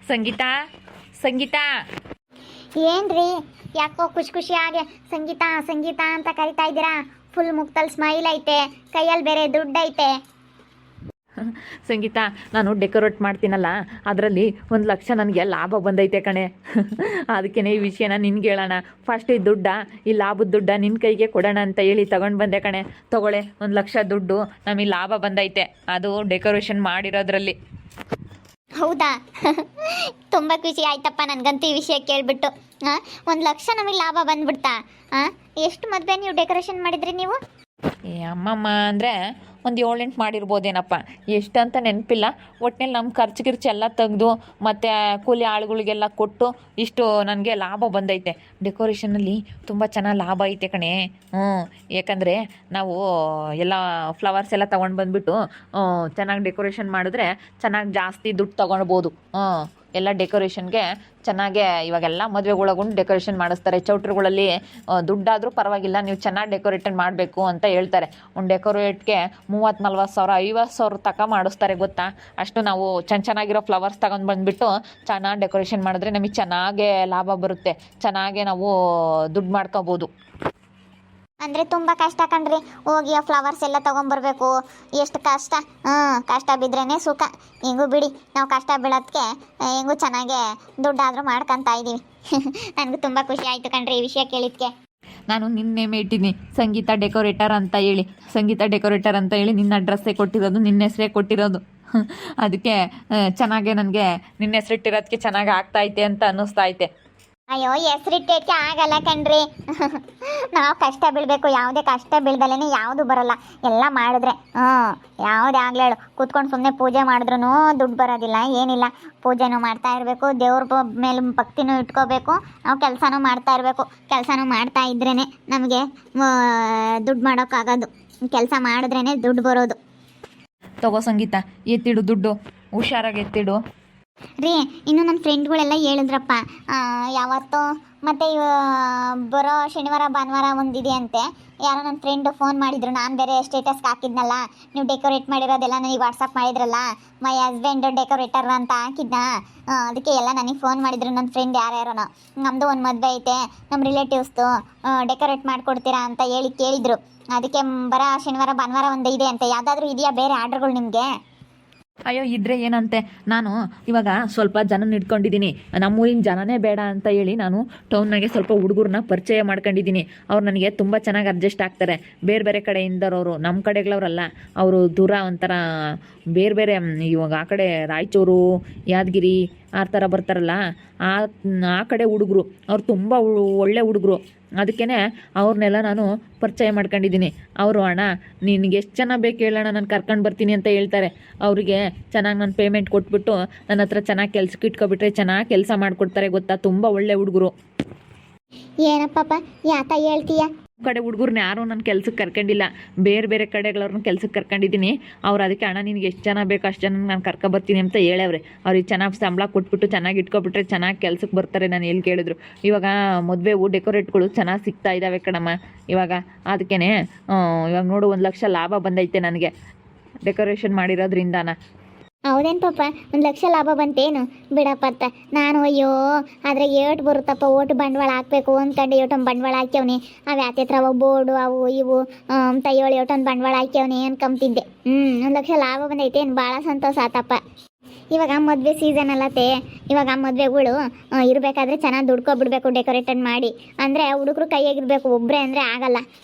ಸಂಗೀತ ಸಂಗೀತ ಏನ್ರಿ ಯಾಕೋ ಖುಷಿ ಖುಷಿಯಾಗಿ ಸಂಗೀತ ಸಂಗೀತ ಅಂತ ಕರಿತಾ ಇದ್ದೀರಾ? ಫುಲ್ ಮುಕ್ತಲ್ ಸ್ಮೈಲ್ ಐತೆ, ಕೈಯಲ್ಲಿ ಬೇರೆ ದುಡ್ಡು ಐತೆ. ಸಂಗೀತ, ನಾನು ಡೆಕೋರೇಟ್ ಮಾಡ್ತೀನಲ್ಲ, ಅದರಲ್ಲಿ 1,00,000 ನನಗೆ ಲಾಭ ಬಂದೈತೆ ಕಣೆ. ಅದಕ್ಕೇ ಈ ವಿಷಯನ ನಿನ್ಗೆ ಹೇಳೋಣ. ಫಸ್ಟ್ ಈ ದುಡ್ಡ, ಈ ಲಾಭದ ದುಡ್ಡ ನಿನ್ನ ಕೈಗೆ ಕೊಡೋಣ ಅಂತ ಹೇಳಿ ತಗೊಂಡು ಬಂದೆ ಕಣೆ. ತಗೊಳ್ಳೆ, 1,00,000 ದುಡ್ಡು ನಮಗೆ ಲಾಭ ಬಂದೈತೆ, ಅದು ಡೆಕೋರೇಷನ್ ಮಾಡಿರೋದ್ರಲ್ಲಿ. ಹೌದಾ? ತುಂಬ ಖುಷಿ ಆಯ್ತಪ್ಪ ನನಗಂತೂ ಈ ವಿಷಯ ಕೇಳಿಬಿಟ್ಟು. 1,00,000 ನಮಗೆ ಲಾಭ ಬಂದ್ಬಿಡ್ತಾ? ಎಷ್ಟು ಮದುವೆ ನೀವು ಡೆಕೋರೇಷನ್ ಮಾಡಿದ್ರಿ ನೀವು? ಅಮ್ಮಮ್ಮ ಅಂದರೆ ಒಂದು 7-8 ಮಾಡಿರ್ಬೋದೇನಪ್ಪ, ಎಷ್ಟಂತ ನೆನಪಿಲ್ಲ. ಒಟ್ಟಿನಲ್ಲಿ ನಮ್ಮ ಖರ್ಚು ಗಿರ್ಚು ಎಲ್ಲ ತೆಗೆದು ಮತ್ತು ಕೂಲಿ ಆಳುಗಳಿಗೆಲ್ಲ ಕೊಟ್ಟು ಇಷ್ಟು ನನಗೆ ಲಾಭ ಬಂದೈತೆ. ಡೆಕೋರೇಷನಲ್ಲಿ ತುಂಬ ಚೆನ್ನಾಗಿ ಲಾಭ ಐತೆ ಕಣೆ. ಯಾಕಂದರೆ ನಾವು ಎಲ್ಲ ಫ್ಲವರ್ಸ್ ಎಲ್ಲ ತೊಗೊಂಡು ಬಂದುಬಿಟ್ಟು ಚೆನ್ನಾಗಿ ಡೆಕೋರೇಷನ್ ಮಾಡಿದ್ರೆ ಚೆನ್ನಾಗಿ ಜಾಸ್ತಿ ದುಡ್ಡು ತೊಗೊಳ್ಬೋದು. ಎಲ್ಲ ಡೆಕೋರೇಷನ್ಗೆ ಚೆನ್ನಾಗೇ ಇವಾಗೆಲ್ಲ ಮದುವೆಗಳಗೊಂಡು ಡೆಕೋರೇಷನ್ ಮಾಡಿಸ್ತಾರೆ. ಚೌಟ್ರಿಗಳಲ್ಲಿ ದುಡ್ಡಾದರೂ ಪರವಾಗಿಲ್ಲ, ನೀವು ಚೆನ್ನಾಗಿ ಡೆಕೋರೇಟನ್ ಮಾಡಬೇಕು ಅಂತ ಹೇಳ್ತಾರೆ. ಒಂದು ಡೆಕೋರೇಟ್ಗೆ 30-40 ಸಾವಿರ 50 ಸಾವಿರ ತನಕ ಮಾಡಿಸ್ತಾರೆ ಗೊತ್ತಾ. ಅಷ್ಟು ನಾವು ಚೆನ್ನಾಗಿರೋ ಫ್ಲವರ್ಸ್ ತಗೊಂಡು ಬಂದುಬಿಟ್ಟು ಚೆನ್ನಾಗಿ ಡೆಕೋರೇಷನ್ ಮಾಡಿದ್ರೆ ನಮಗೆ ಚೆನ್ನಾಗೇ ಲಾಭ ಬರುತ್ತೆ, ಚೆನ್ನಾಗೇ ನಾವು ದುಡ್ಡು ಮಾಡ್ಕೋಬೋದು. ಅಂದರೆ ತುಂಬ ಕಷ್ಟ ಕಣ್ರಿ, ಹೋಗಿ ಆ ಫ್ಲವರ್ಸ್ ಎಲ್ಲ ತೊಗೊಂಬರ್ಬೇಕು. ಎಷ್ಟು ಕಷ್ಟ. ಕಷ್ಟ ಬಿದ್ರೇ ಸುಖ. ಹೆಂಗೂ ಬಿಡಿ, ನಾವು ಕಷ್ಟ ಬೀಳೋದಕ್ಕೆ ಹೆಂಗೂ ಚೆನ್ನಾಗೆ ದುಡ್ಡಾದರೂ ಮಾಡ್ಕೊತಾ ಇದ್ದೀವಿ. ನನಗೂ ತುಂಬ ಖುಷಿ ಆಯಿತು ಕಣ್ರಿ ಈ ವಿಷಯ ಕೇಳಿದ್ಕೆ. ನಾನು ನಿನ್ನೆ ಇಟ್ಟಿದ್ದೀನಿ ಸಂಗೀತ ಡೆಕೋರೇಟರ್ ಅಂತ ಹೇಳಿ. ಸಂಗೀತ ಡೆಕೋರೇಟರ್ ಅಂತ ಹೇಳಿ ನಿನ್ನ ಅಡ್ರೆಸ್ಸೇ ಕೊಟ್ಟಿರೋದು, ನಿನ್ನ ಹೆಸರೇ ಕೊಟ್ಟಿರೋದು. ಅದಕ್ಕೆ ಚೆನ್ನಾಗೆ ನನಗೆ ನಿನ್ನ ಹೆಸರಿಟ್ಟಿರೋದಕ್ಕೆ ಚೆನ್ನಾಗಿ ಆಗ್ತಾಯಿದೆ ಅಂತ ಅನ್ನಿಸ್ತಾ ಐತೆ. ಅಯ್ಯೋ, ಹೆಸರಿಟ್ಟಕ್ಕೆ ಆಗಲ್ಲ ಕಣ್ರಿ. ನಾವು ಕಷ್ಟ ಬೀಳಬೇಕು. ಯಾವುದೇ ಕಷ್ಟ ಬೀಳ್ದಲೇ ಯಾವುದು ಬರೋಲ್ಲ. ಎಲ್ಲ ಮಾಡಿದ್ರೆ ಯಾವುದೇ ಆಗಲಿ ಹೇಳು, ಕೂತ್ಕೊಂಡು ಸುಮ್ಮನೆ ಪೂಜೆ ಮಾಡಿದ್ರೂ ದುಡ್ಡು ಬರೋದಿಲ್ಲ, ಏನಿಲ್ಲ. ಪೂಜೆನೂ ಮಾಡ್ತಾ ಇರಬೇಕು, ದೇವ್ರ ಮೇಲೆ ಭಕ್ತಿನೂ ಇಟ್ಕೋಬೇಕು, ನಾವು ಕೆಲಸನೂ ಮಾಡ್ತಾ ಇರಬೇಕು. ಕೆಲಸನೂ ಮಾಡ್ತಾ ಇದ್ರೇ ನಮಗೆ ದುಡ್ಡು ಮಾಡೋಕ್ಕಾಗೋದು. ಕೆಲಸ ಮಾಡಿದ್ರೇ ದುಡ್ಡು ಬರೋದು. ತಗೋ ಸಂಗೀತ, ಎತ್ತಿಡು ದುಡ್ಡು, ಹುಷಾರಾಗಿ ಎತ್ತಿಡು. ರೀ, ಇನ್ನು ನನ್ನ ಫ್ರೆಂಡ್ಗಳೆಲ್ಲ ಹೇಳಿದ್ರಪ್ಪ, ಯಾವತ್ತೋ ಮತ್ತು ಬರೋ ಶನಿವಾರ ಭಾನುವಾರ ಒಂದಿದೆ ಅಂತೆ. ಯಾರೋ ನನ್ನ ಫ್ರೆಂಡು ಫೋನ್ ಮಾಡಿದ್ರು, ನಾನು ಬೇರೆ ಸ್ಟೇಟಸ್ಗೆ ಹಾಕಿದ್ನಲ್ಲ, ನೀವು ಡೆಕೋರೇಟ್ ಮಾಡಿರೋದೆಲ್ಲ ನನಗೆ ವಾಟ್ಸಪ್ ಮಾಡಿದ್ರಲ್ಲ, ಮೈ ಹಸ್ಬೆಂಡ್ ಡೆಕೋರೇಟರ್ ಅಂತ ಹಾಕಿದ್ನ. ಅದಕ್ಕೆ ಎಲ್ಲ ನನಗೆ ಫೋನ್ ಮಾಡಿದ್ರು ನನ್ನ ಫ್ರೆಂಡ್ ಯಾರ್ಯಾರೋ. ನಮ್ಮದು ಒಂದು ಮದುವೆ ಐತೆ, ನಮ್ಮ ರಿಲೇಟಿವ್ಸ್ದು, ಡೆಕೋರೇಟ್ ಮಾಡಿಕೊಡ್ತೀರಾ ಅಂತ ಹೇಳಿ ಕೇಳಿದರು. ಅದಕ್ಕೆ ಬರೋ ಶನಿವಾರ ಭಾನುವಾರ ಒಂದು ಇದೆ ಅಂತೆ. ಯಾವುದಾದ್ರೂ ಇದೆಯಾ ಬೇರೆ ಆರ್ಡ್ರ್ಗಳು ನಿಮಗೆ? ಅಯ್ಯೋ, ಇದ್ರೆ ಏನಂತೆ. ನಾನು ಇವಾಗ ಸ್ವಲ್ಪ ಜನನ ಇಟ್ಕೊಂಡಿದ್ದೀನಿ. ನಮ್ಮೂರಿನ ಜನನೇ ಬೇಡ ಅಂತ ಹೇಳಿ ನಾನು ಟೌನ್ನಾಗೆ ಸ್ವಲ್ಪ ಹುಡುಗರನ್ನ ಪರಿಚಯ ಮಾಡ್ಕೊಂಡಿದ್ದೀನಿ. ಅವ್ರು ನನಗೆ ತುಂಬ ಚೆನ್ನಾಗಿ ಅಡ್ಜಸ್ಟ್ ಆಗ್ತಾರೆ. ಬೇರೆ ಬೇರೆ ಕಡೆಯಿಂದರವರು, ನಮ್ಮ ಕಡೆಗಳವರಲ್ಲ, ಅವರು ದೂರ ಒಂಥರ ಬೇರೆ ಬೇರೆ. ಇವಾಗ ಆ ಕಡೆ ರಾಯಚೂರು, ಯಾದಗಿರಿ ಆ ಥರ ಬರ್ತಾರಲ್ಲ, ಆ ಕಡೆ ಹುಡುಗರು. ಅವ್ರು ತುಂಬ ಒಳ್ಳೆ ಹುಡುಗರು. ಅದಕ್ಕೇ ಅವ್ರನ್ನೆಲ್ಲ ನಾನು ಪರಿಚಯ ಮಾಡ್ಕೊಂಡಿದ್ದೀನಿ. ಅವರು, ಅಣ್ಣ ನಿನಗೆ ಎಷ್ಟು ಜನ ಬೇಕು ಹೇಳೋಣ, ನಾನು ಕರ್ಕೊಂಡು ಬರ್ತೀನಿ ಅಂತ ಹೇಳ್ತಾರೆ. ಅವರಿಗೆ ಚೆನ್ನಾಗಿ ನಾನು ಪೇಮೆಂಟ್ ಕೊಟ್ಬಿಟ್ಟು ನನ್ನ ಹತ್ರ ಚೆನ್ನಾಗಿ ಕೆಲ್ಸಕ್ಕೆ ಇಟ್ಕೊಬಿಟ್ರೆ ಚೆನ್ನಾಗಿ ಕೆಲಸ ಮಾಡಿಕೊಡ್ತಾರೆ ಗೊತ್ತಾ. ತುಂಬ ಒಳ್ಳೆ ಹುಡುಗರು. ಏನಪ್ಪಪ್ಪ ಯಾತ ಹೇಳ್ತೀಯ? ಕಡೆ ಹುಡುಗರನ್ನ ಯಾರೂ ನನ್ನ ಕೆಲ್ಸಕ್ಕೆ ಕರ್ಕೊಂಡಿಲ್ಲ, ಬೇರೆ ಬೇರೆ ಕಡೆಗಳವ್ರನ್ನ ಕೆಲ್ಸಕ್ಕೆ ಕರ್ಕೊಂಡಿದ್ದೀನಿ. ಅವ್ರು ಅದಕ್ಕೆ, ಅಣ್ಣ ನಿನಗೆ ಎಷ್ಟು ಜನ ಬೇಕು ಅಷ್ಟು ಜನ ನಾನು ಕರ್ಕೊಬರ್ತೀನಿ ಅಂತ ಹೇಳವ್ರೆ. ಅವ್ರಿಗೆ ಚೆನ್ನಾಗಿ ಸಂಬಳ ಕೊಟ್ಬಿಟ್ಟು ಚೆನ್ನಾಗಿ ಇಟ್ಕೊಬಿಟ್ರೆ ಚೆನ್ನಾಗಿ ಕೆಲ್ಸಕ್ಕೆ ಬರ್ತಾರೆ. ನಾನು ಎಲ್ಲಿ ಕೇಳಿದ್ರು. ಇವಾಗ ಮದುವೆವು ಡೆಕೋರೇಟ್ಗಳು ಚೆನ್ನಾಗಿ ಸಿಗ್ತಾ ಇದ್ದಾವೆ ಕಣಮ್ಮ ಇವಾಗ. ಅದಕ್ಕೇ ಇವಾಗ ನೋಡು, 1,00,000 ಲಾಭ ಬಂದೈತೆ ನನಗೆ ಡೆಕೋರೇಷನ್ ಮಾಡಿರೋದ್ರಿಂದಾನ. ಹೌದೇನು ಪಾಪ, 1,00,000 ಲಾಭ ಬಂತೇನು? ಬಿಡಪ್ಪ ಅತ್ತ. ನಾನು ಅಯ್ಯೋ ಆದರೆ ಏಟು ಬರುತ್ತಪ್ಪ, ಓಟು ಬಂಡವಾಳ ಹಾಕಬೇಕು ಅಂದ್ಕೊಂಡು ಏಟೊಂದು ಬಂಡವಾಳ ಹಾಕ್ಯವನಿ. ಅವು ಯಾತ್ರೆ ಬೋರ್ಡು ಅವು ಇವು ಅಂತ ಏಟೊಂದು ಬಂಡವಾಳ ಹಾಕ್ಯವನಿ ಅನ್ಕೊಂತಿದ್ದೆ. 1,00,000 ಲಾಭ ಬಂದೈತೆ, ಏನು ಭಾಳ ಸಂತೋಷ ಆತಪ್ಪ. ಇವಾಗ ಮದುವೆ ಸೀಸನ್ ಅಲ್ಲತ್ತೆ. ಇವಾಗ ಮದುವೆಗಳು ಇರಬೇಕಾದ್ರೆ ಚೆನ್ನಾಗಿ ದುಡ್ಕೊಬಿಡ್ಬೇಕು ಡೆಕೋರೇಟನ್ ಮಾಡಿ. ಅಂದರೆ ಹುಡುಗರು ಕೈಯಾಗಿರ್ಬೇಕು, ಒಬ್ಬರೇ ಅಂದರೆ ಆಗಲ್ಲ.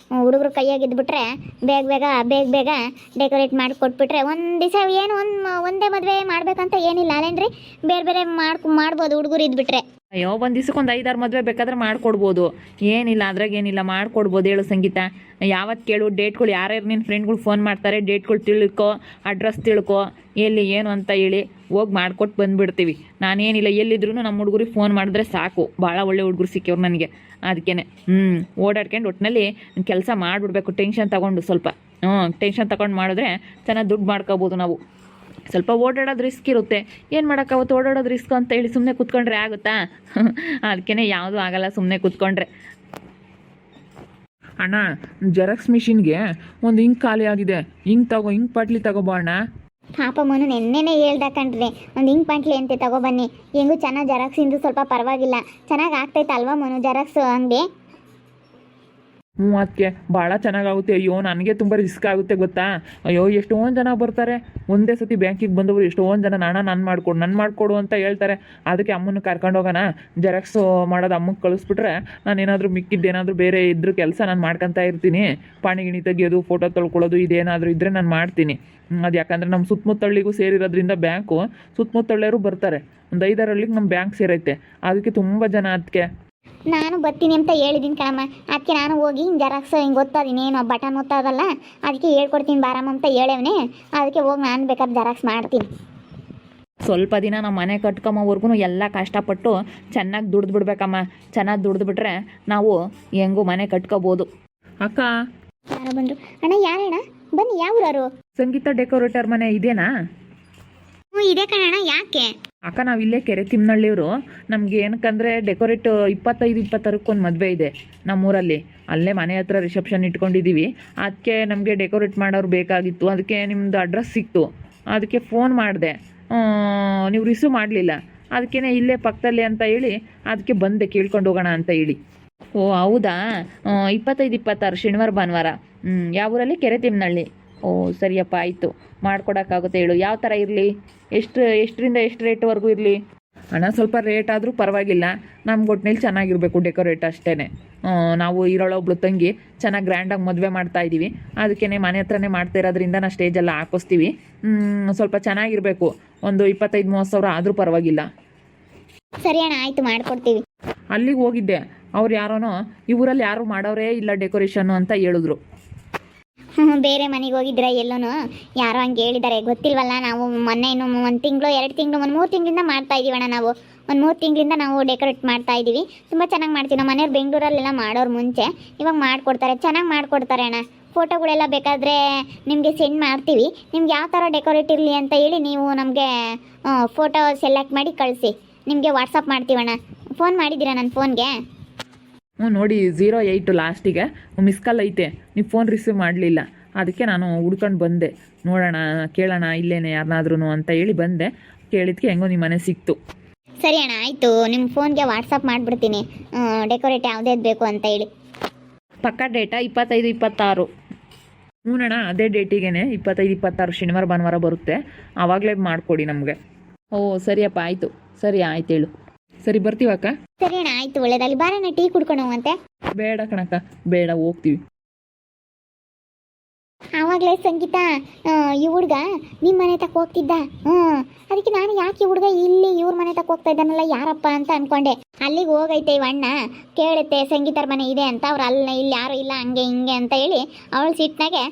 ಹುಡುಗರು ಕೈಯಾಗಿದ್ಬಿಟ್ರೆ ಬೇಗ ಬೇಗ ಡೆಕೋರೇಟ್ ಮಾಡಿ ಕೊಟ್ಬಿಟ್ರೆ ಒಂದು ದಿವಸ ಏನು ಒಂದೇ ಮದುವೆ ಮಾಡ್ಬೇಕಂತ ಏನಿಲ್ಲ ಅಲ್ಲೇನ್ರಿ. ಬೇರೆ ಬೇರೆ ಮಾಡ್ಬೋದು ಹುಡುಗರು ಇದ್ಬಿಟ್ರೆ. ಅಯ್ಯೋ, ಒಂದು ದಿವ್ಸಕ್ಕೆ ಒಂದು 5-6 ಮದುವೆ ಬೇಕಾದ್ರೆ ಮಾಡಿಕೊಡ್ಬೋದು, ಏನಿಲ್ಲ, ಅದ್ರಾಗೇನಿಲ್ಲ, ಮಾಡಿಕೊಡ್ಬೋದು. ಹೇಳು ಸಂಗೀತ, ಯಾವತ್ತು ಕೇಳು, ಡೇಟ್ಗಳು ಯಾರ್ಯಾರು ನಿನ್ನ ಫ್ರೆಂಡ್ಗಳು ಫೋನ್ ಮಾಡ್ತಾರೆ, ಡೇಟ್ಗಳು ತಿಳ್ಕೊ, ಅಡ್ರೆಸ್ ತಿಳ್ಕೊ, ಎಲ್ಲಿ ಏನು ಅಂತ ಹೇಳಿ ಹೋಗಿ ಮಾಡಿಕೊಟ್ಟು ಬಂದುಬಿಡ್ತೀವಿ. ನಾನೇನಿಲ್ಲ, ಎಲ್ಲಿದ್ರು ನಮ್ಮ ಹುಡುಗರಿಗೆ ಫೋನ್ ಮಾಡಿದ್ರೆ ಸಾಕು. ಭಾಳ ಒಳ್ಳೆ ಹುಡುಗರು ಸಿಕ್ಕಿವ್ರು ನನಗೆ. ಅದಕ್ಕೇ ಓಡಾಡ್ಕೊಂಡು ಒಟ್ಟಿನಲ್ಲಿ ಕೆಲಸ ಮಾಡಿಬಿಡ್ಬೇಕು, ಟೆನ್ಷನ್ ತೊಗೊಂಡು ಸ್ವಲ್ಪ. ಟೆನ್ಷನ್ ತೊಗೊಂಡು ಮಾಡಿದ್ರೆ ಚೆನ್ನಾಗಿ ದುಡ್ಡು ಮಾಡ್ಕೋಬೋದು ನಾವು. ಸ್ವಲ್ಪ ಓಡಾಡೋದು ರಿಸ್ಕ್ ಇರುತ್ತೆ, ಏನು ಮಾಡೋಕ್ಕಾಗುತ್ತೆ. ಓಡಾಡೋದು ರಿಸ್ಕ್ ಅಂತ ಹೇಳಿ ಸುಮ್ಮನೆ ಕೂತ್ಕೊಂಡ್ರೆ ಆಗುತ್ತಾ? ಅದಕ್ಕೇ ಯಾವುದೂ ಆಗಲ್ಲ ಸುಮ್ಮನೆ ಕೂತ್ಕೊಂಡ್ರೆ. ಅಣ್ಣ, ಜೆರಾಕ್ಸ್ ಮಿಷಿನ್ಗೆ ಒಂದು ಇಂಕ್ ಖಾಲಿ ಆಗಿದೆ. ಇಂಕ್ ಬಾಟ್ಲಿ ತಗೋಬೋ ಅಣ್ಣ. ಪಾಪ ಮನು ನೆನ್ನೆನೇ ಹೇಳ್ದ ಕಣ್ರಿ, ಒಂದು ಇಂಕ್ ಬಾಟ್ಲಿ ಅಂತೆ ತಗೊಬನ್ನಿ. ಹೆಂಗೂ ಚೆನ್ನಾಗಿ ಜೆರಾಕ್ಸಿಂದು ಸ್ವಲ್ಪ ಪರವಾಗಿಲ್ಲ, ಚೆನ್ನಾಗಿ ಆಗ್ತೈತೆ ಅಲ್ವಾ ಮನು ಜೆರಾಕ್ಸ್ ಅಂಗಡಿ? ಹ್ಞೂ ಅದಕ್ಕೆ ಭಾಳ ಚೆನ್ನಾಗಾಗುತ್ತೆ. ಅಯ್ಯೋ ನನಗೆ ತುಂಬ ರಿಸ್ಕ್ ಆಗುತ್ತೆ ಗೊತ್ತಾ. ಅಯ್ಯೋ ಎಷ್ಟೊಂದು ಜನ ಬರ್ತಾರೆ ಒಂದೇ ಸತಿ ಬ್ಯಾಂಕಿಗೆ ಬಂದವರು, ಎಷ್ಟೊಂದು ಜನ ನಾನು ಮಾಡಿಕೊಡು ಅಂತ ಹೇಳ್ತಾರೆ. ಅದಕ್ಕೆ ಅಮ್ಮನ ಕರ್ಕೊಂಡು ಹೋಗೋಣ, ಜೆರಾಕ್ಸ್ ಮಾಡೋದು ಅಮ್ಮಗೆ ಕಳಿಸ್ಬಿಟ್ರೆ ನಾನು ಏನಾದರೂ ಮಿಕ್ಕಿದ್ದೇನಾದರೂ ಬೇರೆ ಇದ್ರ ಕೆಲಸ ನಾನು ಮಾಡ್ಕೊತಾ ಇರ್ತೀನಿ. ಪಾಣಿಗಿಣಿ ತೆಗಿಯೋದು, ಫೋಟೋ ತೊಳ್ಕೊಳ್ಳೋದು ಇದೇನಾದರೂ ಇದ್ದರೆ ನಾನು ಮಾಡ್ತೀನಿ. ಅದು ಯಾಕಂದರೆ ನಮ್ಮ ಸುತ್ತಮುತ್ತಳ್ಳಿಗೂ ಸೇರಿರೋದ್ರಿಂದ ಬ್ಯಾಂಕು ಸುತ್ತಮುತ್ತಳ್ಳಿಯರು ಬರ್ತಾರೆ. ಒಂದು 5-6 ಹಳ್ಳಿಗೆ ನಮ್ಮ ಬ್ಯಾಂಕ್ ಸೇರೈತೆ, ಅದಕ್ಕೆ ತುಂಬ ಜನ ಅದಕ್ಕೆ ನಾನು ಬರ್ತೀನಿ ಅಂತ ಹೇಳಿದ್ದೀನಿ ಕಣಮ್ಮ. ಅದಕ್ಕೆ ನಾನು ಹೋಗಿ ಹಿಂಗೆ ಜೆರಾಕ್ಸ್ ಹಿಂಗೆ ಓದ್ತಾದೀನಿ, ಏನೋ ಬಟನ್ ಓದ್ತಾದಲ್ಲ, ಅದಕ್ಕೆ ಹೇಳ್ಕೊಡ್ತೀನಿ ಬಾರಮ್ಮ ಅಂತ ಹೇಳೇವನೆ. ಅದಕ್ಕೆ ಹೋಗಿ ನಾನು ಬೇಕಾದ್ರೆ ಜೆರಾಕ್ಸ್ ಮಾಡ್ತೀನಿ. ಸ್ವಲ್ಪ ದಿನ ನಮ್ಮ ಮನೆ ಕಟ್ಕೊಂಬವರೆಗೂ ಎಲ್ಲ ಕಷ್ಟಪಟ್ಟು ಚೆನ್ನಾಗಿ ದುಡ್ದು ಬಿಡ್ಬೇಕಮ್ಮ. ಚೆನ್ನಾಗಿ ದುಡ್ದು ಬಿಟ್ರೆ ನಾವು ಹೆಂಗೂ ಮನೆ ಕಟ್ಕೋಬೋದು. ಅಕ್ಕ, ಯಾರೋ ಬಂದರು. ಅಣ್ಣ ಯಾರಣ್ಣ? ಬನ್ನಿ, ಯಾವ ಊರವರು? ಸಂಗೀತ ಡೆಕೋರೇಟರ್ ಮನೆ ಇದೇನಾ? ಹ್ಞೂ ಇದೆ ಕಣಣ್ಣ. ಯಾಕೆ? ಅಕ್ಕ ನಾವು ಇಲ್ಲೇ ಕೆರೆ ತಿಮ್ಮನಹಳ್ಳಿಯವರು. ನಮ್ಗೆ ಏನಕ್ಕಂದರೆ ಡೆಕೋರೇಟ್ 25-26ಕ್ಕೆ ಒಂದು ಮದುವೆ ಇದೆ ನಮ್ಮೂರಲ್ಲಿ. ಅಲ್ಲೇ ಮನೆ ಹತ್ರ ರಿಸೆಪ್ಷನ್ ಇಟ್ಕೊಂಡಿದ್ದೀವಿ. ಅದಕ್ಕೆ ನಮಗೆ ಡೆಕೋರೇಟ್ ಮಾಡೋರು ಬೇಕಾಗಿತ್ತು. ಅದಕ್ಕೆ ನಿಮ್ಮದು ಅಡ್ರೆಸ್ ಸಿಕ್ತು, ಅದಕ್ಕೆ ಫೋನ್ ಮಾಡಿದೆ. ನೀವು ರಿಸೀವ್ ಮಾಡಲಿಲ್ಲ. ಅದಕ್ಕೇ ಇಲ್ಲೇ ಪಕ್ಕದಲ್ಲೇ ಅಂತ ಹೇಳಿ ಅದಕ್ಕೆ ಬಂದೆ ಕೇಳ್ಕೊಂಡು ಹೋಗೋಣ ಅಂತ ಹೇಳಿ. ಓ ಹೌದಾ? 25-26 ಶನಿವಾರ ಭಾನುವಾರ. ಯಾವ ಊರಲ್ಲಿ? ಕೆರೆ ತಿಮ್ಮನಹಳ್ಳಿ. ಓ ಸರಿಯಪ್ಪ, ಆಯಿತು, ಮಾಡ್ಕೊಡೋಕ್ಕಾಗುತ್ತೆ. ಹೇಳು ಯಾವ ಥರ ಇರಲಿ, ಎಷ್ಟರಿಂದ ಎಷ್ಟು ರೇಟ್ವರೆಗೂ ಇರಲಿ? ಹಣ ಸ್ವಲ್ಪ ರೇಟ್ ಆದರೂ ಪರವಾಗಿಲ್ಲ, ನಮ್ಗೆ ಒಟ್ಟಿನಲ್ಲಿ ಚೆನ್ನಾಗಿರಬೇಕು ಡೆಕೋರೇಟ್ ಅಷ್ಟೇ. ನಾವು ಇರೋಳೊಬ್ಳು ತಂಗಿ ಚೆನ್ನಾಗಿ ಗ್ರ್ಯಾಂಡಾಗಿ ಮದುವೆ ಮಾಡ್ತಾಯಿದ್ದೀವಿ. ಅದಕ್ಕೇ ಮನೆ ಹತ್ರನೇ ಮಾಡ್ತಾ ಇರೋದ್ರಿಂದ ನಾವು ಸ್ಟೇಜೆಲ್ಲ ಹಾಕಿಸ್ತೀವಿ. ಸ್ವಲ್ಪ ಚೆನ್ನಾಗಿರಬೇಕು. ಒಂದು 25-30 ಸಾವಿರ ಆದರೂ ಪರವಾಗಿಲ್ಲ. ಸರಿ ಅಣ್ಣ, ಆಯಿತು, ಮಾಡಿಕೊಡ್ತೀವಿ. ಅಲ್ಲಿಗೆ ಹೋಗಿದ್ದೆ, ಅವ್ರು ಯಾರೋನೋ ಈ ಊರಲ್ಲಿ ಯಾರು ಮಾಡೋರೇ ಇಲ್ಲ ಡೆಕೋರೇಷನ್ನು ಅಂತ ಹೇಳಿದ್ರು. ಬೇರೆ ಮನೆಗೆ ಹೋಗಿದ್ದೀರ ಎಲ್ಲೋನು? ಯಾರೋ ಹಂಗೆ ಹೇಳಿದ್ದಾರೆ, ಗೊತ್ತಿಲ್ವಲ್ಲ. ನಾವು ಮೊನ್ನೆ ಇನ್ನು 1 ತಿಂಗಳು 2 ತಿಂಗಳು 3 ತಿಂಗಳಿಂದ ಮಾಡ್ತಾ ಇದೀವಣ್ಣ. ನಾವು 3 ತಿಂಗಳಿಂದ ನಾವು ಡೆಕೋರೇಟ್ ಮಾಡ್ತಾ ಇದ್ದೀವಿ. ತುಂಬ ಚೆನ್ನಾಗಿ ಮಾಡ್ತೀವಿ. ನಮ್ಮ ಮನೆಯವ್ರು ಬೆಂಗಳೂರಲ್ಲೆಲ್ಲ ಮಾಡೋರು ಮುಂಚೆ, ಇವಾಗ ಮಾಡಿಕೊಡ್ತಾರೆ, ಚೆನ್ನಾಗಿ ಮಾಡಿಕೊಡ್ತಾರೆ ಅಣ್ಣ. ಫೋಟೋಗಳೆಲ್ಲ ಬೇಕಾದರೆ ನಿಮಗೆ ಸೆಂಡ್ ಮಾಡ್ತೀವಿ. ನಿಮ್ಗೆ ಯಾವ ಥರ ಡೆಕೋರೇಟ್ ಇರಲಿ ಅಂತ ಹೇಳಿ ನೀವು ನಮಗೆ ಫೋಟೋ ಸೆಲೆಕ್ಟ್ ಮಾಡಿ ಕಳಿಸಿ, ನಿಮಗೆ ವಾಟ್ಸಪ್ ಮಾಡ್ತೀವಣ್ಣ. ಫೋನ್ ಮಾಡಿದ್ದೀರಾ ನನ್ನ ಫೋನ್ಗೆ? ಹ್ಞೂ ನೋಡಿ, 08 ಲಾಸ್ಟಿಗೆ ಮಿಸ್ ಕಾಲ್ ಐತೆ, ನೀವು ಫೋನ್ ರಿಸೀವ್ ಮಾಡಲಿಲ್ಲ. ಅದಕ್ಕೆ ನಾನು ಹುಡ್ಕೊಂಡು ಬಂದೆ, ನೋಡೋಣ ಕೇಳೋಣ ಇಲ್ಲೇನೆ ಯಾರನ್ನಾದ್ರೂ ಅಂತ ಹೇಳಿ ಬಂದೆ. ಕೇಳಿದ್ಕೆ ಹೆಂಗೋ ನಿಮ್ಮ ಮನೆ ಸಿಕ್ತು. ಸರಿ ಅಣ್ಣ, ಆಯಿತು. ನಿಮ್ಮ ಫೋನ್ಗೆ ವಾಟ್ಸಪ್ ಮಾಡಿಬಿಡ್ತೀನಿ ಡೆಕೋರೇಟ್ ಯಾವುದೇ ಬೇಕು ಅಂತ ಹೇಳಿ. ಪಕ್ಕ ಡೇಟಾ 25-26. ಹ್ಞೂ ಅಣ್ಣ, ಅದೇ ಡೇಟಿಗೆ 25-26 ಶನಿವಾರ ಭಾನುವಾರ ಬರುತ್ತೆ. ಆವಾಗಲೇ ಮಾಡಿಕೊಡಿ ನಮಗೆ. ಓ ಸರಿಯಪ್ಪ, ಆಯಿತು. ಸರಿ ಆಯ್ತು, ಹೇಳು. ಸರಿ ಬರ್ತೀವಕ್ಕ? ಸರಿ ಅಣ್ಣ, ಆಯಿತು, ಒಳ್ಳೇದಾಗಲಿ. ಬಾರಣ್ಣ, ಟೀ ಕುಡ್ಕೊಂಡು ಹೋಗಂತೆ. ಬೇಡ ಕಣಕ್ಕ, ಬೇಡ, ಹೋಗ್ತೀವಿ. ಆವಾಗಲೇ ಸಂಗೀತ ಈ ಹುಡುಗ ನಿಮ್ಮ ಮನೆ ತಕ್ಕ ಹೋಗ್ತಿದ್ದ. ಅದಕ್ಕೆ ನಾನು ಯಾಕೆ ಈ ಹುಡುಗ ಇಲ್ಲಿ ಇವ್ರ ಮನೆ ತಕ್ಕ ಹೋಗ್ತಾ ಇದ್ದಾನಲ್ಲ, ಯಾರಪ್ಪ ಅಂತ ಅನ್ಕೊಂಡೆ. ಅಲ್ಲಿಗೆ ಹೋಗೈತೆ ಇವಣ್ಣ, ಕೇಳುತ್ತೆ ಸಂಗೀತರ ಮನೆ ಇದೆ ಅಂತ. ಅವ್ರು ಅಲ್ಲಿ ಇಲ್ಲಿ ಯಾರು ಇಲ್ಲ, ಹಂಗೆ ಹಿಂಗೆ ಅಂತ ಹೇಳಿ ಅವಳು ಸಿಟ್ನಾಗೆ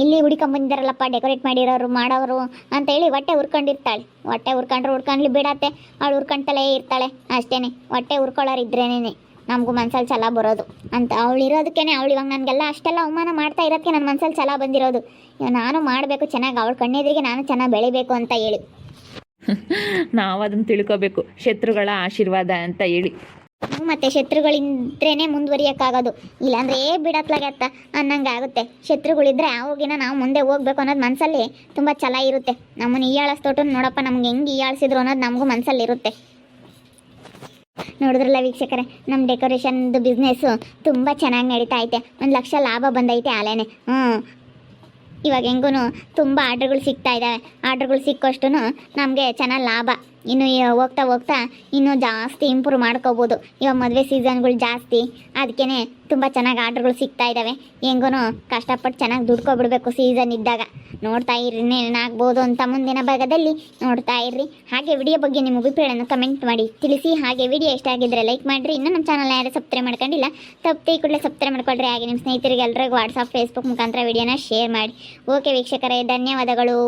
ಇಲ್ಲಿ ಹುಡುಕೊಂಬಂದಿದ್ದಾರಲ್ಲಪ್ಪ ಡೆಕೋರೇಟ್ ಮಾಡಿರೋರು ಮಾಡೋರು ಅಂತ ಹೇಳಿ ಹೊಟ್ಟೆ ಹುರ್ಕೊಂಡಿರ್ತಾಳೆ. ಹೊಟ್ಟೆ ಹುರ್ಕೊಂಡ್ಲಿ ಬಿಡತ್ತೆ, ಅವಳು ಹುರ್ಕೊಂತಲೇ ಇರ್ತಾಳೆ ಅಷ್ಟೇನೆ. ಹೊಟ್ಟೆ ಹುರ್ಕೊಳ್ಳೋರು ಇದ್ರೇನೆ ನಮಗೂ ಮನ್ಸಲ್ಲಿ ಛಲ ಬರೋದು ಅಂತ. ಅವಳು ಇರೋದಕ್ಕೇನೆ, ಅವಳು ಇವಾಗ ನನಗೆಲ್ಲ ಅಷ್ಟೆಲ್ಲ ಅವಮಾನ ಮಾಡ್ತಾ ಇರೋದಕ್ಕೆ ನನ್ನ ಮನ್ಸಲ್ಲಿ ಛಲ ಬಂದಿರೋದು. ನಾನು ಮಾಡಬೇಕು ಚೆನ್ನಾಗಿ, ಅವಳ ಕಣ್ಣೆದ್ರಿಗೆ ನಾನು ಚೆನ್ನಾಗಿ ಬೆಳಿಬೇಕು ಅಂತ ಹೇಳಿ. ನಾವು ಅದನ್ನು ತಿಳ್ಕೊಬೇಕು, ಶತ್ರುಗಳ ಆಶೀರ್ವಾದ ಅಂತ ಹೇಳಿ. ಮತ್ತು ಶತ್ರುಗಳಿದ್ರೇ ಮುಂದುವರಿಯೋಕ್ಕಾಗೋದು, ಇಲ್ಲಾಂದ್ರೆ ಬಿಡತ್ಲಾಗತ್ತ ಅನ್ನಂಗೆ ಆಗುತ್ತೆ. ಶತ್ರುಗಳಿದ್ರೆ ಅವಾಗಿನ ನಾವು ಮುಂದೆ ಹೋಗ್ಬೇಕು ಅನ್ನೋದು ಮನಸ್ಸಲ್ಲಿ ತುಂಬ ಛಲ ಇರುತ್ತೆ. ನಮ್ಮನ್ನು ಹೀಯಾಳಿಸ್ತೋಟು ನೋಡಪ್ಪ, ನಮ್ಗೆ ಹೆಂಗೆ ಹೀಯಾಳಿಸಿದ್ರು ಅನ್ನೋದು ನಮಗೂ ಮನಸ್ಸಲ್ಲಿರುತ್ತೆ. ನೋಡಿದ್ರಲ್ಲ ವೀಕ್ಷಕರೇ, ನಮ್ಮ ಡೆಕೋರೇಷನ್ದು ಬಿಸ್ನೆಸ್ಸು ತುಂಬ ಚೆನ್ನಾಗಿ ನಡೀತಾ ಐತೆ. 1 ಲಕ್ಷ ಲಾಭ ಬಂದೈತೆ ಆಲೇನೆ. ಇವಾಗ ಹೆಂಗೂ ತುಂಬ ಆರ್ಡ್ರ್ಗಳು ಸಿಗ್ತಾ ಇದ್ದಾವೆ. ಆರ್ಡ್ರ್ಗಳು ಸಿಕ್ಕಷ್ಟು ನಮಗೆ ಚೆನ್ನಾಗಿ ಲಾಭ. ಇನ್ನು ಹೋಗ್ತಾ ಹೋಗ್ತಾ ಇನ್ನೂ ಜಾಸ್ತಿ ಇಂಪ್ರೂವ್ ಮಾಡ್ಕೋಬೋದು. ಇವಾಗ ಮದುವೆ ಸೀಸನ್ಗಳು ಜಾಸ್ತಿ, ಅದಕ್ಕೇ ತುಂಬ ಚೆನ್ನಾಗಿ ಆರ್ಡ್ರ್ಗಳು ಸಿಗ್ತಾ ಇದ್ದಾವೆ. ಹೆಂಗೂ ಕಷ್ಟಪಟ್ಟು ಚೆನ್ನಾಗಿ ದುಡ್ಕೊಬಿಡ್ಬೇಕು ಸೀಸನ್ ಇದ್ದಾಗ. ನೋಡ್ತಾ ಇರ್ರಿ, ಏನಾಗ್ಬೋದು ಅಂತ ಮುಂದಿನ ಭಾಗದಲ್ಲಿ ನೋಡ್ತಾ ಇರ್ರಿ. ಹಾಗೆ ವಿಡಿಯೋ ಬಗ್ಗೆ ನಿಮ್ಮ ಅಭಿಪ್ರಾಯವನ್ನು ಕಮೆಂಟ್ ಮಾಡಿ ತಿಳಿಸಿ. ಹಾಗೆ ವಿಡಿಯೋ ಇಷ್ಟ ಆಗಿದ್ದರೆ ಲೈಕ್ ಮಾಡಿರಿ. ಇನ್ನೂ ನಮ್ಮ ಚಾನಲ್ ಯಾರು ಸಬ್ಸ್ಕ್ರೈಬ್ ಮಾಡ್ಕೊಂಡಿಲ್ಲ, ತಪ್ಪದೆ ಈ ಕೂಡಲೇ ಸಬ್ಸ್ಕ್ರೈಬ್ ಮಾಡ್ಕೊಳ್ರಿ. ಹಾಗೆ ನಿಮ್ಮ ಸ್ನೇಹಿತರಿಗೆ ಎಲ್ಲರಿಗೂ ವಾಟ್ಸಪ್ ಫೇಸ್ಬುಕ್ ಮುಖಾಂತರ ವಿಡಿಯೋನ ಶೇರ್ ಮಾಡಿ. ಓಕೆ ವೀಕ್ಷಕರೇ, ಧನ್ಯವಾದಗಳು.